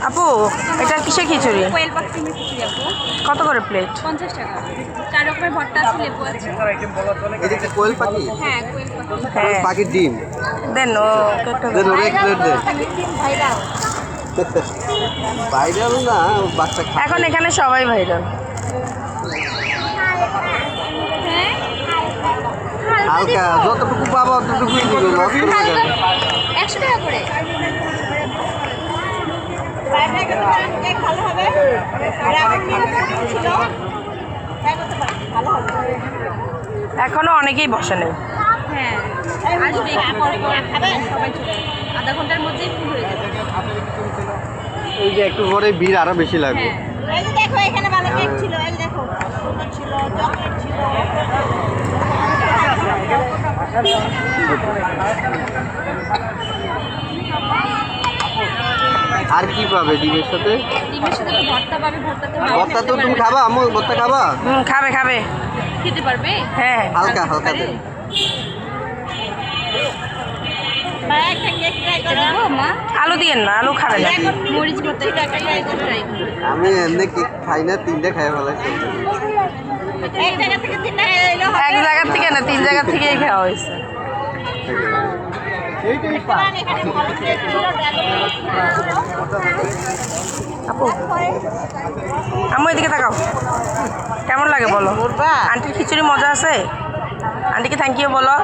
আপু এটা কিসের খিচুড়ি? কোয়েল পাখি খিচুড়ি আপু। কত করে প্লেট? 50 টাকা। 4 রকমের ভর্তা আছে, লেবু আছে। এটা কি কোয়েল পাখি? হ্যাঁ, কোয়েল পাখি। হ্যাঁ পাখির ডিম দেন ও একটা দেন ওরা এক প্লেট দেন পাখির ডিম ভাইরাল। ভাইরাল না বাচ্চা খায়। এখন এখানে সবাই ভাইরাল। হ্যাঁ, হালকা যতটুকু পাবো অতটুকুই দিবে নষ্ট করে যাবে 100 টাকা করে। ভালো হবে। আর এখন ছিল ভালো হবে। এখনো অনেকেই বসে নেই। হ্যাঁ, আসবে একটু পর পর খাবেন সবাই চলে আসবে। আধা ঘন্টার মধ্যেই ফুল হয়ে যাবে। এই যে একটু পরে ভিড় আরো বেশি লাগবে হ্যাঁ, এই যে দেখো এখানে ভালো কেক ছিল, এই যে দেখো সুন্দর ছিল, চকলেট ছিল। আর কি পাবে ডিমের সাথে? ডিমের সাথে তো ভর্তা পাবে, ভর্তা তো ভর্তা তো তুমি খাবা আম্মু ভর্তা খাবা? খাবে খাবে। খেতে পারবে। হ্যাঁ হালকা হালকা দেন একটা কেক ট্রাই করো মা। আলু দিয়েন না, আলু খাবে না। মরিচ ভর্তা একটা ট্রাই করো। আমি এমনি কেক খাই না, 3টা খাই ফেলাইছি। এক জায়গা থেকে 3টা এলো। এক জায়গা থেকে না, 3 জায়গা থেকেই খাওয়া হয়েছে। এখানে ভালো কেক ছিল, আপু আম্মু এদিকে তাকাও, কেমন লাগে বলো? আন্টির খিচুড়ি মজা আছে? আন্টিকে থ্যাংক ইউ বলো।